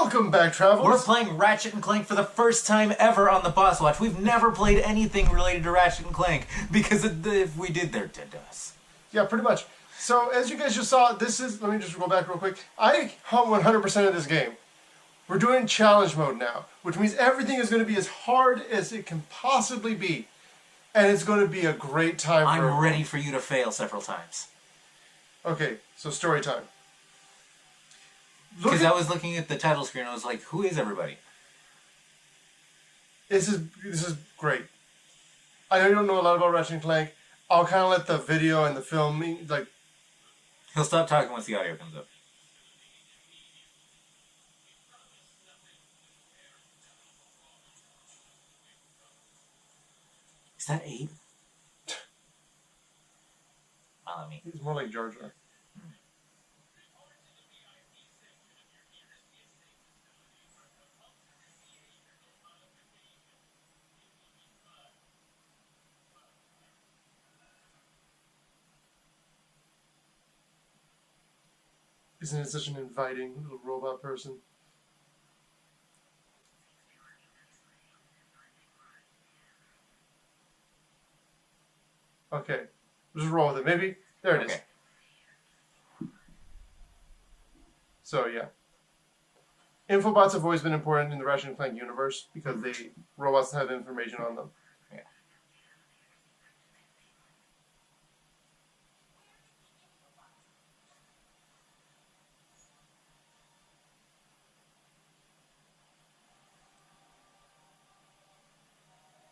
Welcome back, travelers! We're playing Ratchet and Clank for the first time ever on the Bosswatch. We've never played anything related to Ratchet and Clank, because if we did, they're dead to us. Yeah, pretty much. So, as you guys just saw, this is... Let me just go back real quick. I hung 100% of this game. We're doing challenge mode now, which means everything is going to be as hard as it can possibly be. And it's going to be a great time for everyone. I'm ready for you to fail several times. Okay, so story time. Because I was looking at the title screen and I was like, who is everybody? This is great. I know you don't know a lot about Ratchet and Clank. I'll kind of let the video and the filming, like... He'll stop talking once the audio comes up. Is that 8? Follow me. He's more like Jar Jar. Isn't it such an inviting little robot person? Okay, just roll with it. Maybe there it is. So yeah, infobots have always been important in the Ratchet and Clank universe because robots have information on them. Yeah.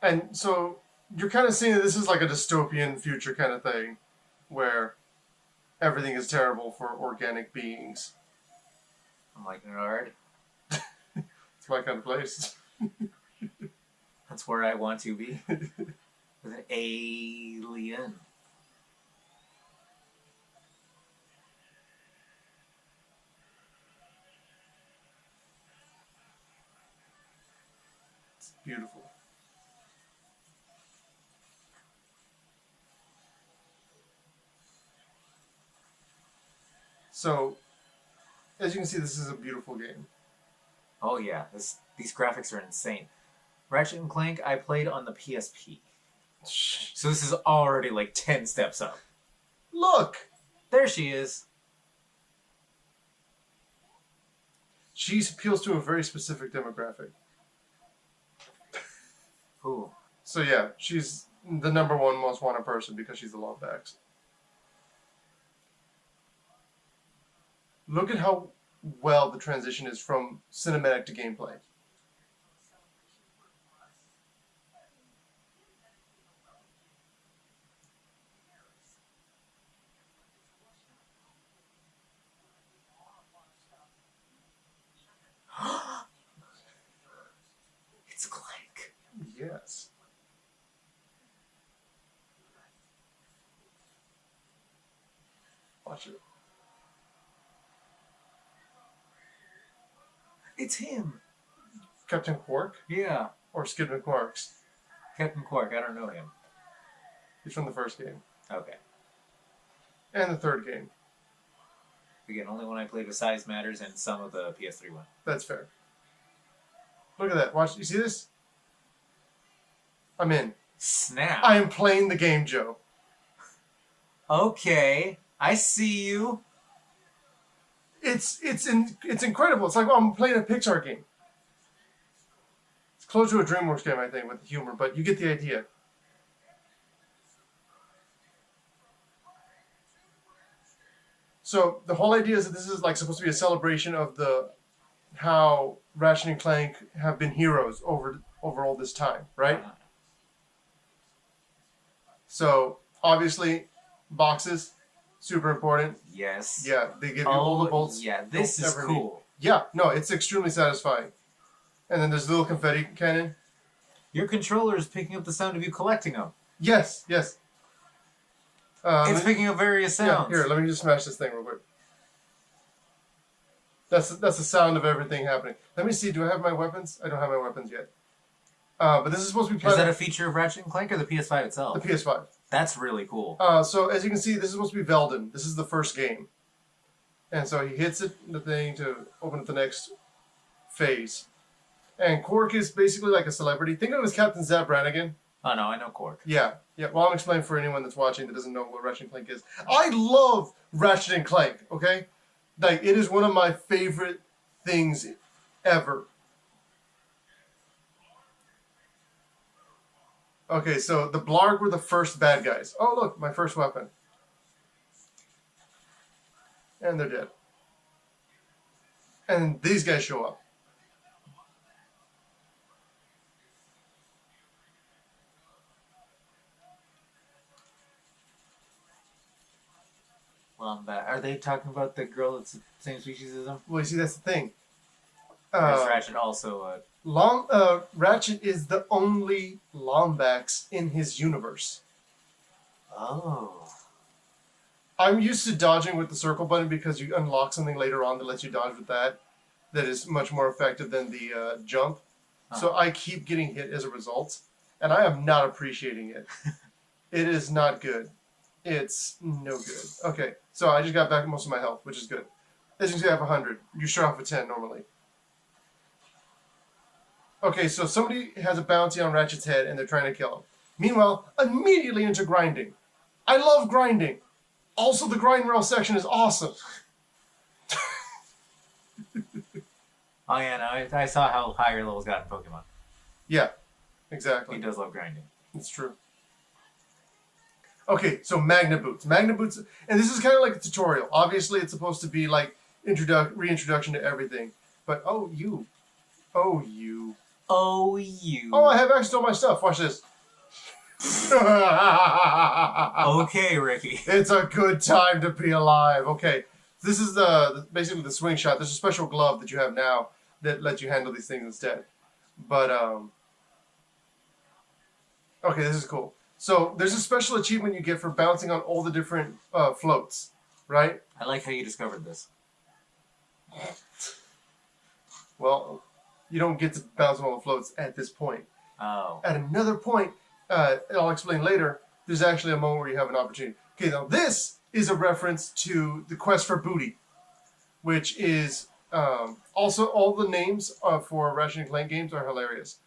And so you're kind of seeing that this is like a dystopian future kind of thing where everything is terrible for organic beings. I'm liking it already. It's my kind of place. That's where I want to be. With an alien. It's beautiful. So, as you can see, this is a beautiful game. Oh yeah, these graphics are insane. Ratchet and Clank I played on the PSP. So this is already like 10 steps up. Look! There she is. She appeals to a very specific demographic. Who? So yeah, she's the #1 most wanted person because she's the Longbacks. Look at how well the transition is from cinematic to gameplay. It's Clank. Yes. Watch it. It's him. Captain Quark? Yeah. Or Skid McQuarks? Captain Quark, I don't know him. He's from the first game. Okay. And the third game. Again, only one I played with Size Matters and some of the PS3 one. That's fair. Look at that. Watch. You see this? I'm in. Snap. I am playing the game, Joe. Okay. I see you. It's incredible. It's like, well, I'm playing a Pixar game. It's close to a DreamWorks game, I think, with the humor, but you get the idea. So the whole idea is that this is like supposed to be a celebration of how Ratchet and Clank have been heroes over all this time, right? So obviously, boxes. Super important. Yes. Yeah, they give you all the bolts. Yeah, this is cool. Yeah, no, it's extremely satisfying. And then there's a little confetti cannon. Your controller is picking up the sound of you collecting them. Yes, yes. It's picking up various sounds. Yeah, here, let me just smash this thing real quick. That's the sound of everything happening. Let me see, do I have my weapons? I don't have my weapons yet. But this is supposed to be... Is that a feature of Ratchet and Clank or the PS5 itself? The PS5. That's really cool. So, as you can see, this is supposed to be Veldin. This is the first game. And so he hits the thing to open up the next phase. And Quark is basically like a celebrity. Think of him as Captain Zap Brannigan. Oh no, I know Quark. Yeah. Well, I'm explaining for anyone that's watching that doesn't know what Ratchet and Clank is. I love Ratchet and Clank, okay? Like, it is one of my favorite things ever. Okay, so the Blarg were the first bad guys. Oh, look, my first weapon. And they're dead. And these guys show up. Well, are they talking about the girl that's the same species as them? Well, you see, that's the thing. Or is Ratchet also Ratchet is the only Lombax in his universe. Oh. I'm used to dodging with the circle button because you unlock something later on that lets you dodge with that. That is much more effective than the jump. So I keep getting hit as a result. And I am not appreciating it. It is not good. It's no good. Okay, so I just got back most of my health, which is good. As you can see, I have 100. You start off with 10 normally. Okay, so somebody has a bounty on Ratchet's head and they're trying to kill him. Meanwhile, immediately into grinding. I love grinding. Also, the grind rail section is awesome. Oh yeah, no, I saw how high your levels got in Pokemon. Yeah, exactly. He does love grinding. It's true. Okay, so Magna Boots. Magna Boots, and this is kind of like a tutorial. Obviously, it's supposed to be like reintroduction to everything. But oh, you. Oh, you. Oh, you. Oh, I have access to all my stuff. Watch this. Okay, Ricky. It's a good time to be alive. Okay, this is basically the swing shot. There's a special glove that you have now that lets you handle these things instead. But, okay, this is cool. So, there's a special achievement you get for bouncing on all the different floats, right? I like how you discovered this. Well, you don't get to bounce on all the floats at this point. Oh. At another point, I'll explain later, there's actually a moment where you have an opportunity. Okay, now this is a reference to the Quest for Booty, which is also all the names for Ratchet and Clank games are hilarious.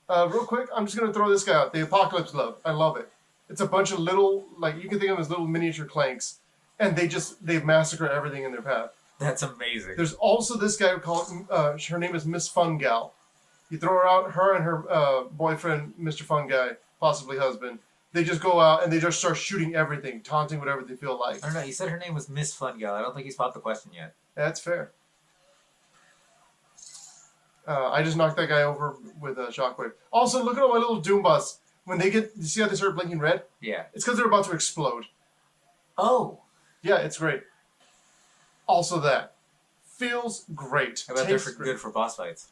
Real quick, I'm just going to throw this guy out. The Apocalypse Glove. I love it. It's a bunch of little, like, you can think of them as little miniature Clanks, and they massacre everything in their path. That's amazing. There's also this guy called, her name is Miss Fun Gal. You throw her out, her and her boyfriend, Mr. Fun Guy, possibly husband, they just go out and they just start shooting everything, taunting whatever they feel like. I don't know, you said her name was Miss Fun Gal. I don't think he's popped the question yet. That's fair. I just knocked that guy over with a shockwave. Also, look at all my little Doombus. When they get, you see how they start blinking red? Yeah. It's because they're about to explode. Oh. Yeah, it's great. Also that. Feels great. I bet they're good for boss fights.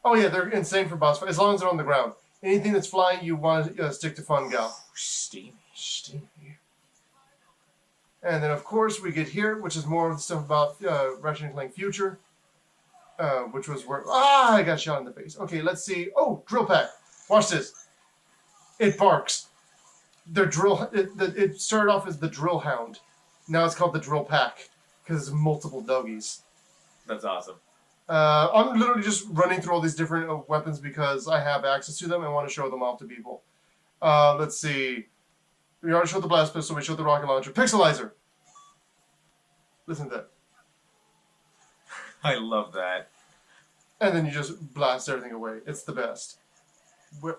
Oh yeah, they're insane for boss fights, as long as they're on the ground. Anything that's flying, you want to stick to Fun Gal. Steamy. Steamy. And then, of course, we get here, which is more of the stuff about Ratchet and Clank Future. Which was where... Ah, I got shot in the face. Okay, let's see. Oh, drill pack. Watch this. It barks. It started off as the drill hound. Now it's called the drill pack. Because it's multiple doggies. That's awesome. I'm literally just running through all these different weapons because I have access to them and want to show them off to people. Let's see. We already showed the blast pistol. We showed the rocket launcher. Pixelizer. Listen to that. I love that. And then you just blast everything away. It's the best.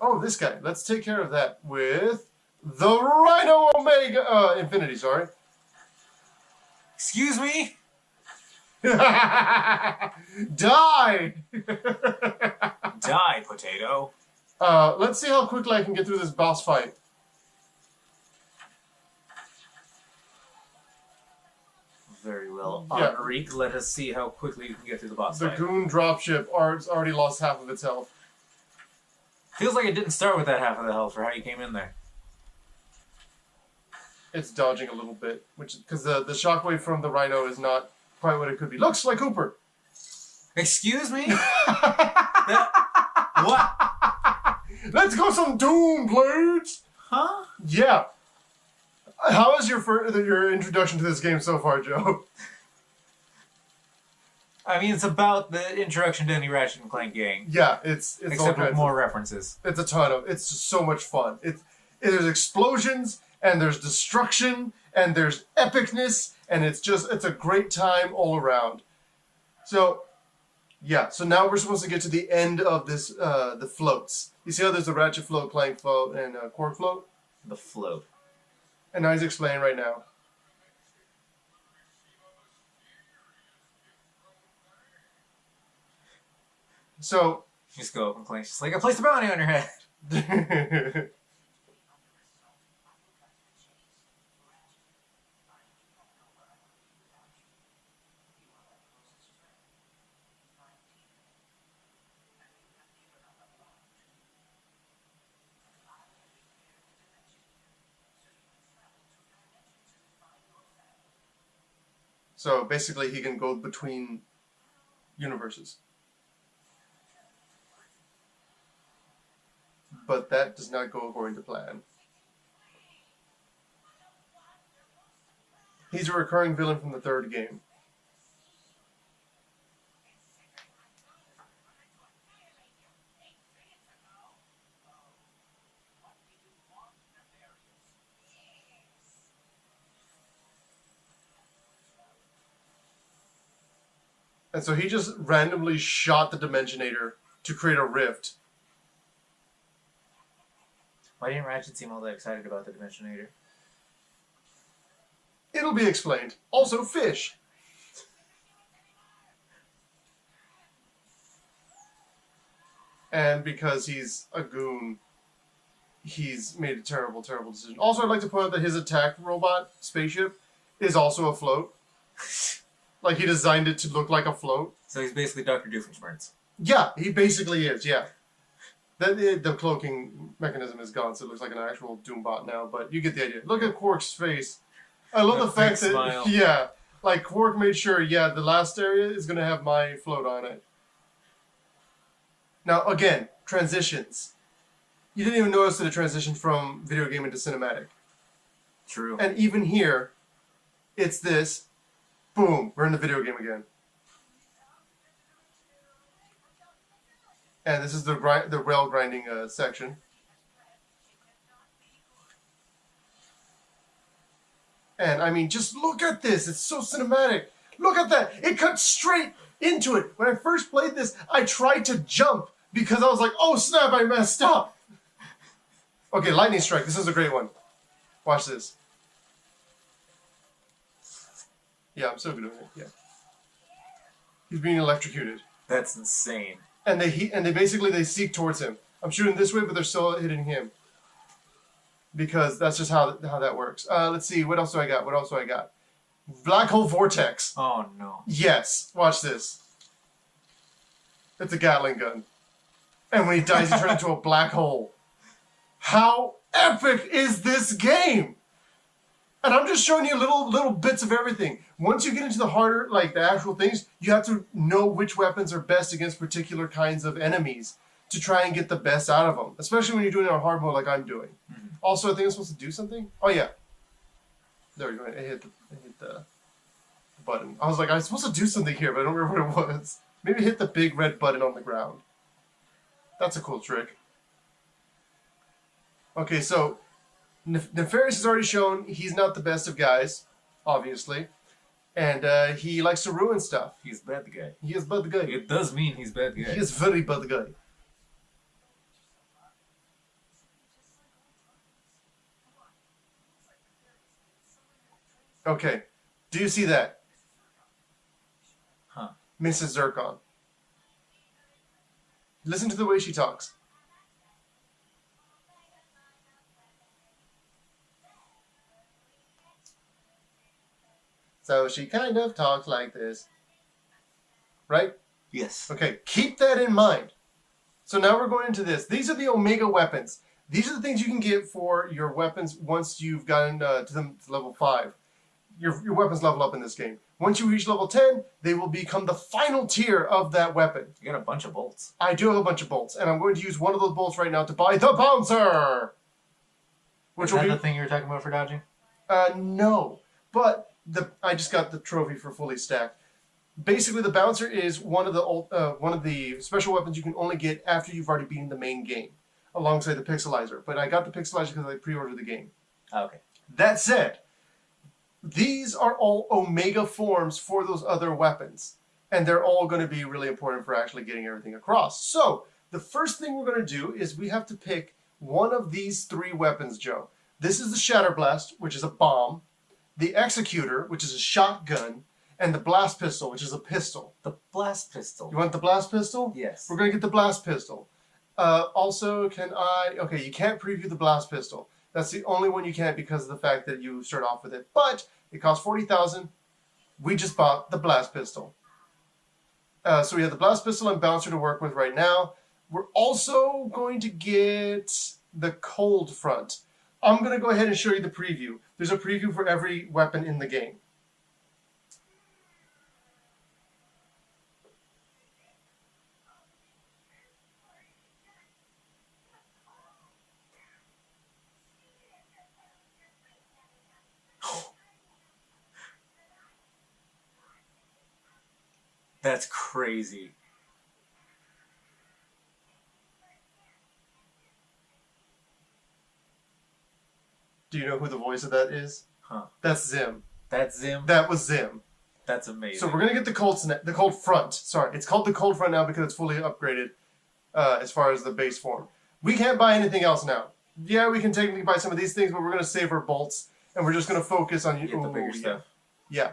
Oh, this guy. Let's take care of that with the Rhino Omega Infinity, sorry. Excuse me? Die! Die, potato. Let's see how quickly I can get through this boss fight. Very well. Yeah. Enrique, let us see how quickly you can get through the boss The fight. Goon dropship already lost half of its health. Feels like it didn't start with that half of the health for how you came in there. It's dodging a little bit, because the shockwave from the Rhino is not quite what it could be. Looks like Cooper. Excuse me? What? Let's go some Doom Blades! Huh? Yeah. How is your introduction to this game so far, Joe? I mean, it's about the introduction to any Ratchet and Clank gang. Yeah, it's all Except with kinds more references. It's a ton of. It's just so much fun. There's explosions and there's destruction and there's epicness and it's a great time all around. So, yeah. So now we're supposed to get to the end of this the floats. You see how there's a Ratchet float, Clank float, and a Quark float. The float. And now he's explaining right now. So. You just go up and Clank's just like, I placed a bounty on your head. So basically he can go between universes. But that does not go according to plan. He's a recurring villain from the third game. And so he just randomly shot the Dimensionator to create a rift. Why didn't Ratchet seem all that excited about the Dimensionator? It'll be explained. Also, fish. And because he's a goon, he's made a terrible, terrible decision. Also, I'd like to point out that his attack robot spaceship is also a float. Like, he designed it to look like a float. So he's basically Dr. Doofenshmirtz. Yeah, he basically is, yeah. The cloaking mechanism is gone, so it looks like an actual Doombot now, but you get the idea. Look at Quark's face. I love the fact that, smile. Yeah, like Quark made sure, yeah, the last area is going to have my float on it. Now, again, transitions. You didn't even notice that it transitioned from video game into cinematic. True. And even here, it's this, boom, we're in the video game again. And this is the rail grinding section. And I mean, just look at this. It's so cinematic. Look at that. It cuts straight into it. When I first played this, I tried to jump because I was like, oh snap, I messed up. Okay, lightning strike. This is a great one. Watch this. Yeah, I'm still doing it. Yeah. He's being electrocuted. That's insane. And they basically seek towards him. I'm shooting this way, but they're still hitting him. Because that's just how that works. Let's see, what else do I got? Black hole vortex. Oh no. Yes, watch this. It's a Gatling gun. And when he dies, he turns into a black hole. How epic is this game? And I'm just showing you little bits of everything. Once you get into the harder, like the actual things, you have to know which weapons are best against particular kinds of enemies to try and get the best out of them. Especially when you're doing it on hard mode like I'm doing. Mm-hmm. Also, I think I'm supposed to do something. Oh yeah. There we go. I hit the button. I was like, I'm supposed to do something here, but I don't remember what it was. Maybe hit the big red button on the ground. That's a cool trick. Okay, so Nefarious has already shown he's not the best of guys, obviously. And he likes to ruin stuff. He's bad guy. He is bad guy. It does mean he's bad guy. He is very bad guy. Okay. Do you see that? Huh. Mrs. Zircon. Listen to the way she talks. So she kind of talks like this. Right? Yes. Okay, keep that in mind. So now we're going into this. These are the Omega weapons. These are the things you can get for your weapons once you've gotten to level 5. Your weapons level up in this game. Once you reach level 10, they will become the final tier of that weapon. You got a bunch of bolts. I do have a bunch of bolts, and I'm going to use one of those bolts right now to buy the Bouncer! Which is that the thing you were talking about for dodging? No. But I just got the trophy for fully stacked. Basically, the bouncer is one of the special weapons you can only get after you've already beaten the main game, alongside the pixelizer. But I got the pixelizer because I pre-ordered the game. Okay. That said, these are all Omega forms for those other weapons, and they're all going to be really important for actually getting everything across. So the first thing we're going to do is we have to pick one of these 3 weapons, Joe. This is the Shatterblast, which is a bomb, the Executor, which is a shotgun, and the Blast Pistol, which is a pistol. The Blast Pistol. You want the Blast Pistol? Yes. We're going to get the Blast Pistol. Also, okay, you can't preview the Blast Pistol. That's the only one you can't because of the fact that you start off with it. But it costs $40,000. We just bought the Blast Pistol. So we have the Blast Pistol and Bouncer to work with right now. We're also going to get the Cold Front. I'm going to go ahead and show you the preview. There's a preview for every weapon in the game. That's crazy. Do you know who the voice of that is? Huh. That's Zim. That's Zim? That was Zim. That's amazing. So we're going to get the Cold Front. Sorry, it's called the Cold Front now because it's fully upgraded as far as the base form. We can't buy anything else now. Yeah, we can technically buy some of these things, but we're going to save our bolts, and we're just going to focus on... Get the bigger stuff. Yeah.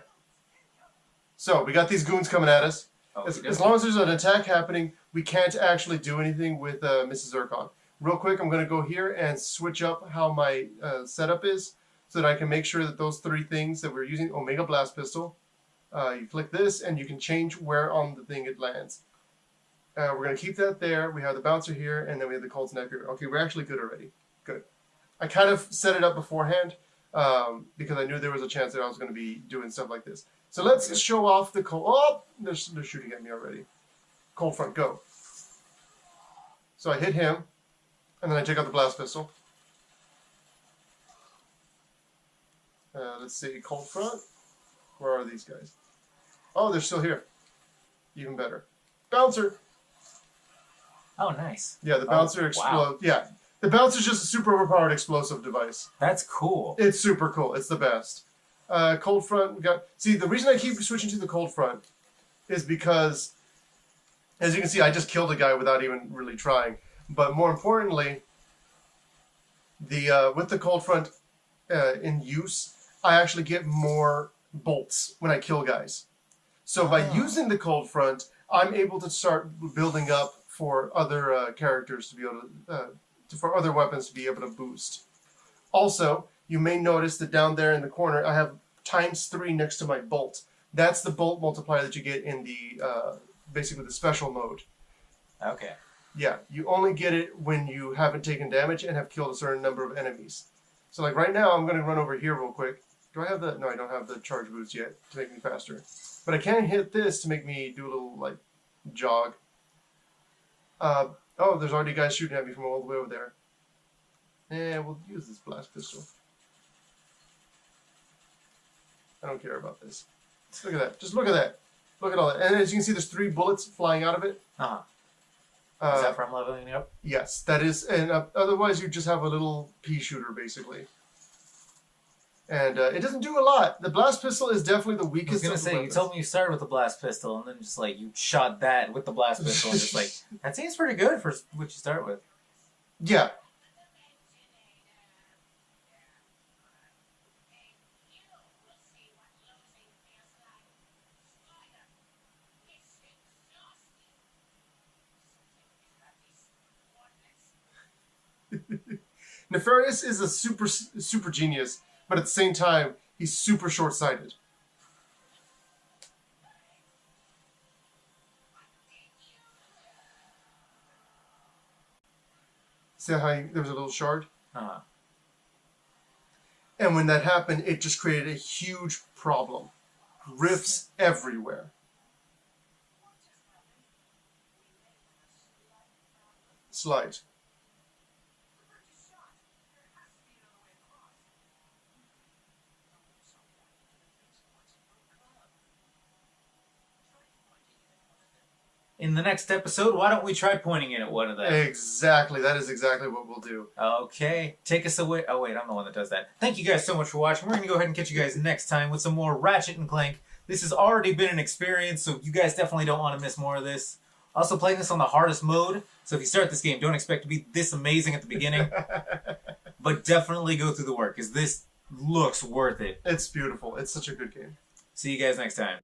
So, we got these goons coming at us. Oh, As long as there's an attack happening, we can't actually do anything with Mrs. Zircon. Real quick, I'm going to go here and switch up how my setup is so that I can make sure that those 3 things that we're using, Omega Blast Pistol, you click this and you can change where on the thing it lands. We're going to keep that there. We have the Bouncer here, and then we have the Cold Snap here. Okay, we're actually good already. Good. I kind of set it up beforehand because I knew there was a chance that I was going to be doing stuff like this. So let's show off the Cold... Oh! They're shooting at me already. Cold Front, go. So I hit him, and then I take out the Blast Pistol. Let's see, Cold Front. Where are these guys? Oh, they're still here. Even better. Bouncer! Oh, nice. Yeah, the Bouncer explodes. Wow. Yeah, the Bouncer's just a super overpowered explosive device. That's cool. It's super cool. It's the best. Cold Front, we got... See, the reason I keep switching to the Cold Front is because, as you can see, I just killed a guy without even really trying. But more importantly, with the Cold Front in use, I actually get more bolts when I kill guys. So by using the Cold Front, I'm able to start building up for other characters to be able to, for other weapons to be able to boost. Also, you may notice that down there in the corner, I have ×3 next to my bolt. That's the bolt multiplier that you get in the basically the special mode. Okay. Yeah, you only get it when you haven't taken damage and have killed a certain number of enemies. So like right now, I'm going to run over here real quick. Do I have the... No, I don't have the charge boost yet to make me faster. But I can hit this to make me do a little, like, jog. Oh, there's already guys shooting at me from all the way over there. Eh, we'll use this blast pistol. I don't care about this. Look at that. Just look at that. Look at all that. And as you can see, there's 3 bullets flying out of it. Uh-huh. Is that from leveling up? Yes, that is. And otherwise, you just have a little pea shooter, basically. And it doesn't do a lot. The blast pistol is definitely the weakest. I was gonna say, you told me you started with the blast pistol, and then just like you shot that with the blast pistol, and just like that seems pretty good for what you start with. Yeah. Nefarious is a super genius, but at the same time, he's super short-sighted. See how there was a little shard? Uh-huh. And when that happened, it just created a huge problem. Rifts everywhere. Slide. in the next episode, why don't we try pointing it at one of them? Exactly. That is exactly what we'll do. Okay. Take us away. Oh, wait. I'm the one that does that. Thank you guys so much for watching. We're going to go ahead and catch you guys next time with some more Ratchet and Clank. This has already been an experience, so you guys definitely don't want to miss more of this. Also playing this on the hardest mode, so if you start this game, don't expect to be this amazing at the beginning. But definitely go through the work, because this looks worth it. It's beautiful. It's such a good game. See you guys next time.